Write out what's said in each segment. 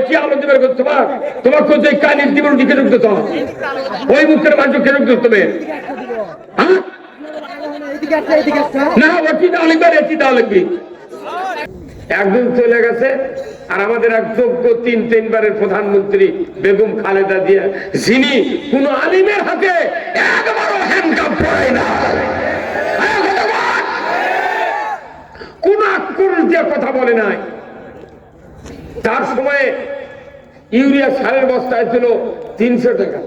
ওটি আলো দিবার তোমার কোথায় ওই কানির দিবেন দিকে ঢুকতে তো ওই মুখের মানুষ কে ঢুকতে তুমি না ওটি দাও লিখবে এটি দাও লিখবি একদিন চলে গেছে আর আমাদের এক যোগ্য তিনবারের প্রধানমন্ত্রী বেগম খালেদা জিয়া যিনি কোন আলিমের হাতে একবারও হ্যান্ডকাপ পরায় না কোন আক্রোশ দিয়ে কথা বলে নাই তার সময়ে ইউরিয়া সারের বস্তায় ছিল 300 টাকা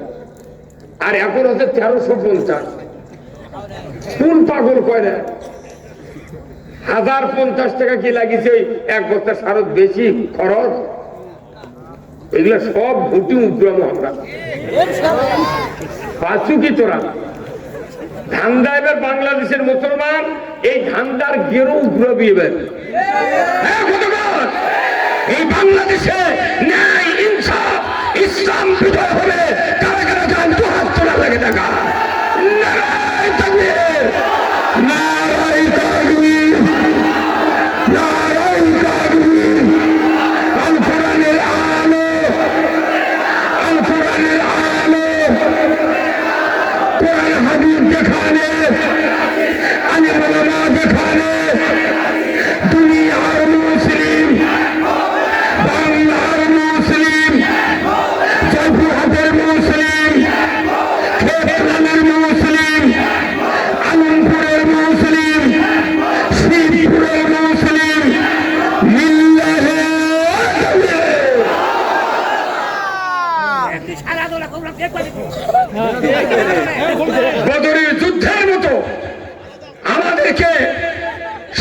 আর এখন হচ্ছে 1350 কোন পাগল কয় না 1050 টাকা কি লাগিয়েছে এক বস্তা সারত বেশি খরচ এগুলো সব ভুটি উঠলাম আমরা পাচ্ছু কি তোরা ধান্দা এবার বাংলাদেশের মুসলমান এই ধান্দার গেরো উঠবি এবার এই বাংলাদেশে ন্যায় ইনসাফ ইসলাম বিজয় হবে কারা কারা চান তো হাত তোলা লাগে টাকা নারায় তাকবীর নারায় তাকবীর নারায় তাকবীর আল কোরআনের আলো আল কোরআনের আলো কোরআন হাদিস দেখানে আলিম ওলামা দেখানে দুনিয়ার মুসলিম বাংলার মুসলিম জয়পুরহাটের মুসলিম খেতলামের মুসলিম আলমপুরের মুসলিম শিবপুরের মুসলিম মিল্লাহে বদরের যুদ্ধের মতো আমাদেরকে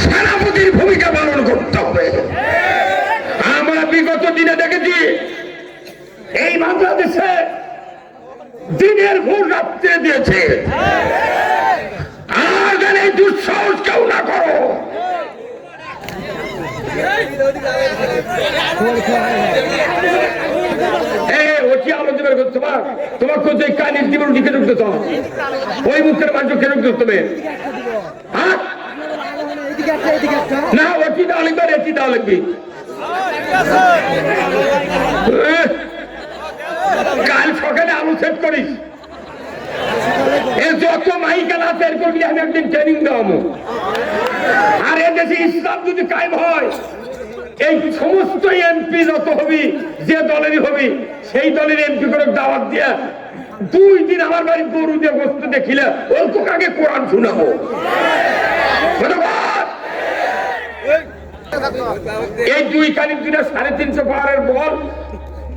সেনাপতির ভূমিকা পালন করতে হবে আমরা বিগত দিনে দেখেছি এই বাংলাদেশে দিনের ভোর রাত্রে দিয়েছে আর যেন এই দুঃসাহস কেউ না করো ওটি আলো দিবার তোমার কোথায় কানির দিবেন দিকে ঢুকতে তো ওই মুখের মানুষ কে ঢুকতে তুমি না ওটি দাও লিখবে এটি দাও লিখবি কাল সকালে আলু সেট করিস যত মাইকাল আছে এর করবি আমি একদিন ট্রেনিং দেওয়াবো আর এ দেশে ইসলাম যদি কায়েম হয় এই সমস্ত এমপি যত হবি যে দলেরই হবি সেই দলের এমপি করে দাওয়াত দিয়া 2 দিন আমার বাড়ি গরু দিয়ে বস্তু দেখিলে অল্প আগে কোরআন শোনাবো এই 2 কানির দিনে 350 পাওয়ারের বল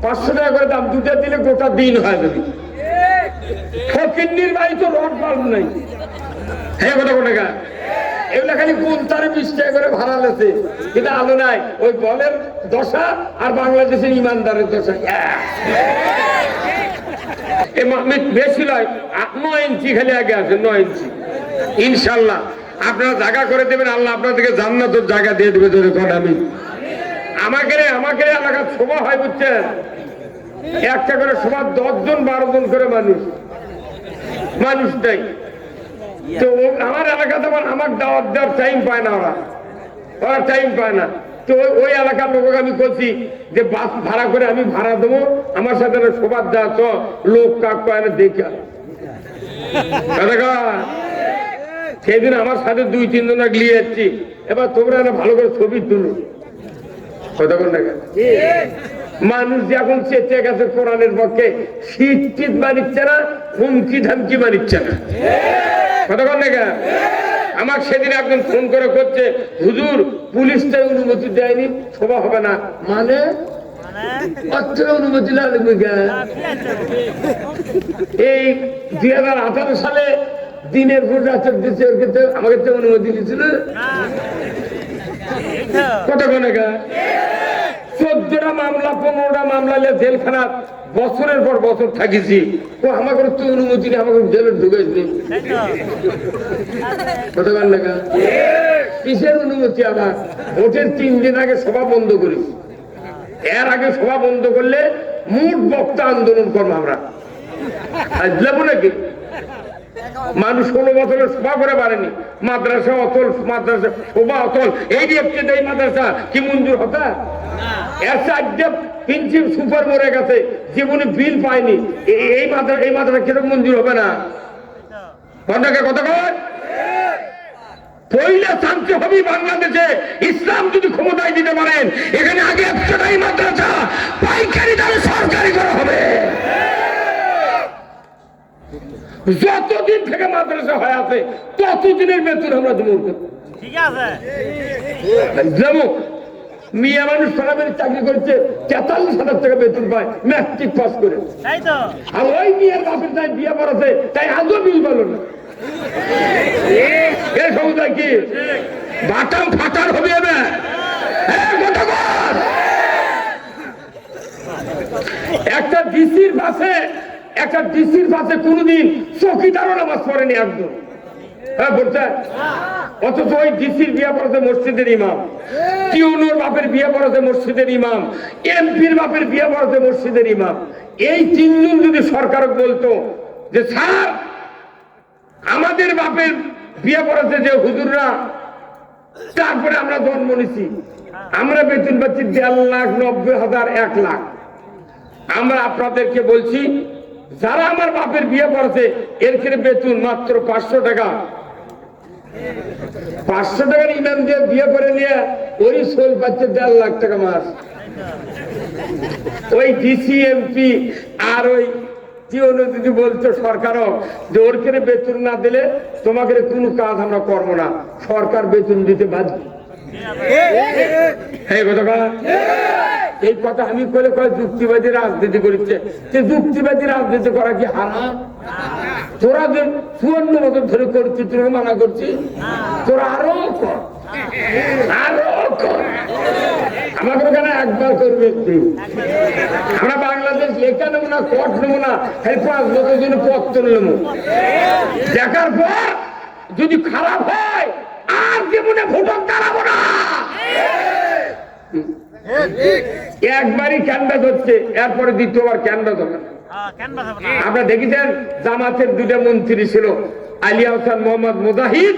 500 টাকা করে দাম দুটো দিলে গোটা দিন হয় যদি ফকিন্নির বাড়ি তো রড বাল্ব নাই হ্যাঁ কত টাকা এগুলা খালি কোন তারে 20 টাকা করে ভাড়া লেছে কিন্তু আলো নাই ওই বলের দশা আর বাংলাদেশের ইমানদারের দশা বেশি নয় 9 ইঞ্চি খালি আগে আছে 9 ইঞ্চি ইনশাল্লাহ আপনারা জায়গা করে দেবেন আল্লাহ আপনাদেরকে জান্নাতের জায়গা দিয়ে দেবে আমি আমাকে এলাকার সভা হয় বুঝছেন একটা করে সভা 10 জন 12 জন করে মানুষ নাই তো আমার এলাকাতে আমার দাওয়াত দেওয়ার টাইম পায় না ওরা টাইম পায় না তো ওই এলাকার লোককে আমি বলছি যে বাস ভাড়া করে আমি ভাড়া দেবো আমার সাথে সবার দেওয়া তো লোক কাক পায় না দেখা সেদিন আমার সাথে 2-3 জন নিয়ে যাচ্ছি এবার তোমরা ভালো করে ছবি তুলো কতক্ষণ টাকা মানুষ যখন চেঁচে গেছে কোরআনের পক্ষে শীত মানিচ্ছে না হুমকি ধামকি মানিচ্ছে না কতক্ষণ টাকা আমার সেদিন একজন ফোন করে করছে হুজুর পুলিশটা অনুমতি দেয়নি সভা হবে না মানে অনুমতি লাগবে এই 2018 সালে দিনের ভোট রাতের দিচ্ছে আমাকে তো অনুমতি দিয়েছিল কতক্ষণ টাকা 14টা মামলা 15টা মামলা জেলখানা বছরের পর বছর থাকিছি ও আমাকে তো অনুমতি নেই আমাকে জেলে ঢুকেছি কতক্ষণ টাকা কিসের অনুমতি আবার ভোটের 3 দিন আগে সভা বন্ধ করি এর আগে সভা বন্ধ করলে মোট বক্তা আন্দোলন করবো আমরা বুঝলাম নাকি মানুষ 16 বছরের শোভা করে পারেনি, মাদ্রাসা অতল, মাদ্রাসা শোভা অতল, এই দেখতে এই মাদ্রাসা কি মঞ্জুর হতা? এর চারটে প্রিন্সিপ সুপার মরে গেছে, জীবনে বিল পায়নি, এই মাদ্রাসা কিরকম মঞ্জুর হবে না? কন্যাকে কথা কয় পয়লা শান্তি হবে বাংলাদেশে ইসলাম যদি ক্ষমতায় দিতে পারেন, এখানে আগে 100টাই মাদ্রাসা পাইকারি দামে সরকারি করা হবে। যতদিন থেকে মাদ্রাসা হয়ে আছে ততদিনের বেতন আমরা দেবো। ঠিক আছে, যেমন মিয়া মানুষ সরাবের চাকরি করছে 43,000 টাকা বেতন পায় ম্যাট্রিক পাস করে, আর ওই মিয়ার বাপের তাই বিয়ে পড়াছে তাই আজও বিল পেল না। এর সমুদায় কি বাটাম ফাটার হবে না? একটা ডিসির পাশে কোনদিন চৌকিদারও নামাজ পড়েনি একদম, হ্যাঁ বলছে। অথচ ওই ডিসির বিয়ে পড়াছে মসজিদের ইমাম, টিউনোর বাপের বিয়ে পড়াছে মসজিদের ইমাম, এমপির বাপের বিয়ে পড়াছে মসজিদের ইমাম। এই তিনজন যদি সরকারক বলতো যে স্যার আমাদের বাপের বিয়ে পড়াছে যে হুজুররা, তারপরে আমরা জন্ম নিছি, আমরা বেতন পাচ্ছি 1,90,000 1 লাখ, আমরা আপনাদেরকে বলছি যারা আমার বাপের বিয়ে পড়াছে এর ক্ষেত্রে বেতন মাত্র 500 টাকা। 500 টাকার ইমাম দিয়ে বিয়ে করে নিয়ে ওই সোল পাচ্ছে 1.5 লাখ টাকা মাস। ওই ডিসি এমপি আর ওই যদি বলছো সরকারও যে ওর ক্ষেত্রে বেতন না দিলে তোমাকে কোনো কাজ আমরা করবো না, সরকার বেতন দিতে বাধ্য। এই কথা আমি বলে যুক্তিবাদী রাজনীতি করছে, যুক্তিবাদী রাজনীতি করা কি হারাম? তোরা যে 54 বছর ধরে করছি, তোরা মানা করছি, তোরা আরো কর, আরো কর। আমাদের ওখানে একবার করবে, আমরা বাংলাদেশ লেখা নেবো না, কট নেবো না, 5 বছর জন্য পত্র নেবো, দেখার পর যদি খারাপ হয় আর জীবনে ভোটক দাঁড়াবো না। একবারই ক্যানভাস হচ্ছে, এরপরে দ্বিতীয়বার ক্যানভাস হবে না। আপনারা দেখেছেন জামাতের 2টা মন্ত্রী ছিল, আলিয়া হোসেন মোহাম্মদ মুজাহিদ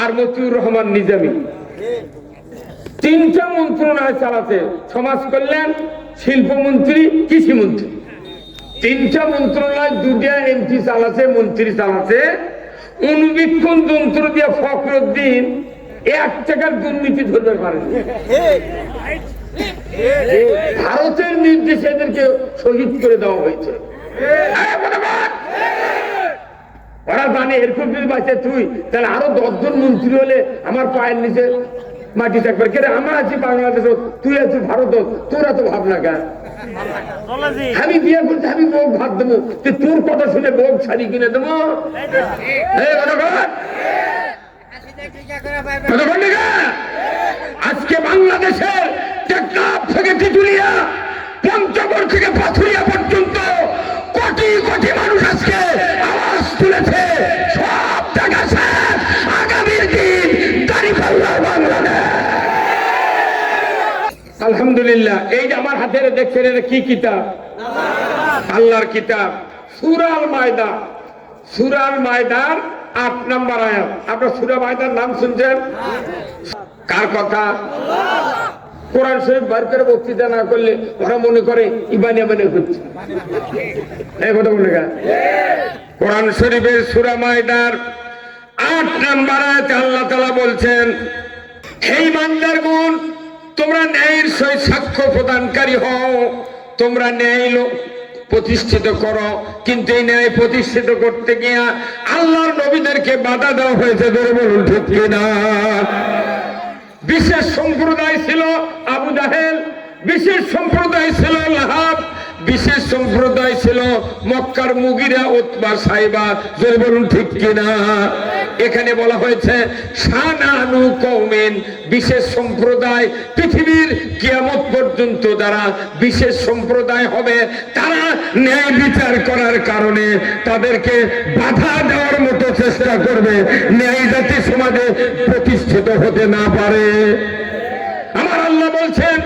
আর মতিউর রহমান নিজামী। 3টা মন্ত্রণালয় চালাতে, সমাজ কল্যাণ, শিল্পমন্ত্রী, কৃষি মন্ত্রী। 3টা মন্ত্রণালয় 2টা এমপি চালাচ্ছে, মন্ত্রী চালাচ্ছে। অনুবীক্ষণ যন্ত্র দিয়ে ফখরুদ্দিন 1 টাকার দুর্নীতি ধরতে পারেন। ভারতের নির্দেশে এদেরকে শহীদ করে দেওয়া হয়েছে। ওরা জানে এরকম যদি বাঁচে তুই, তাহলে আরো 10 জন মন্ত্রী হলে আমার পায়ের নিচে মাটি থাকবে। কেন আমরা আছি বাংলাদেশ, তুই আছিস ভারত, তোরা তো ভাবনা কেন? আমি বিয়ে করতে আমি বউ ভাত দেবো, তোর কথা শুনে বউ শাড়ি কিনে দেবো? আজকে বাংলাদেশের টেকনাফ থেকে তেঁতুলিয়া, পঞ্চগড় থেকে পাথুরিয়া পর্যন্ত কোটি কোটি মানুষ আজকে আওয়াজ তুলেছে, সব টাকা শেষ, আগামীর দিন দাঁড়িপাল্লা বাংলাদেশ। আলহামদুলিল্লাহ। এই যে আমার হাতে দেখছেন, এটা কি কিতাব? আল্লাহর কিতাব, সূরা আল মায়দা। সূরা আল মায়দার 8 নম্বর আয়াত। আপনারা সূরা মায়দার নাম শুনছেন? কার কথা? কোরআন শরীফ বার করে বক্তৃতা না করলে ওরা মনে করে ইবানি ইবানি করছে। এই কথা মনে করেন? কোরআন শরীফের সূরা মায়দার 8 নম্বর আয়াতে আল্লাহ তাআলা বলছেন, হে ইমানদারগণ, তোমরা ন্যায়ের সহিত সাক্ষ্য প্রদানকারী হও, তোমরা ন্যায় প্রতিষ্ঠিত করো। কিন্তু এই ন্যায় প্রতিষ্ঠিত করতে গিয়ে আল্লাহর নবীদেরকে বাধা দেওয়া হয়েছে। ধরে বলুন ঠিক কিনা? বিশেষ সম্প্রদায় ছিল আবু জাহেল, বিশেষ সম্প্রদায় ছিল লাহাব, বিশেষ সম্প্রদায় ছিল মক্কার মুগিরা, উতবা, সাইবা। ধরে বলুন ঠিক কিনা? এখানে বলা হয়েছে শানানু কওমিন, বিশেষ সম্প্রদায়। পৃথিবীর কিয়ামত পর্যন্ত যারা বিশেষ সম্প্রদায় হবে, তারা ন্যায় বিচার করার কারণে তাদেরকে বাধা দেওয়ার মতো চেষ্টা করবে, ন্যায় জাতি সমাজে প্রতিষ্ঠিত হতে না পারে। আমার আল্লাহ বলছেন,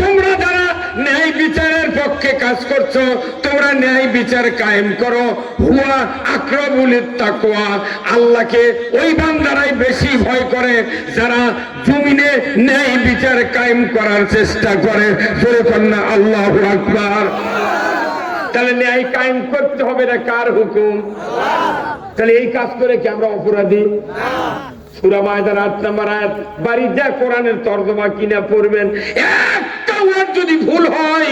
তোমরা যারা ন্যায় বিচারের পক্ষে কাজ করছো, তোমরা ন্যায় বিচার কায়েম করো। হুয়া আকরাবুল তাকওয়া, আল্লাহকে ওই বান্দারাই বেশি ভয় করে যারা জমিনে ন্যায় বিচার কায়েম করার চেষ্টা করে। জোরে কন্যা আল্লাহু আকবার। তাহলে ন্যায় কায়েম করতে হবে, না কার হুকুম? তাহলে এই কাজ করে কি আমরা অপরাধী? সূরা মায়দার ৮ নম্বর আয়াত, বাড়ি যা কোরআনের তর্জমা কিনা পড়বেন, একটা ওয়ার্ড যদি ভুল হয়,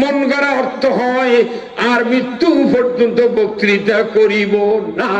মন গড়া অর্থ হয়, আর মৃত্যু পর্যন্ত বক্তৃতা করিব না।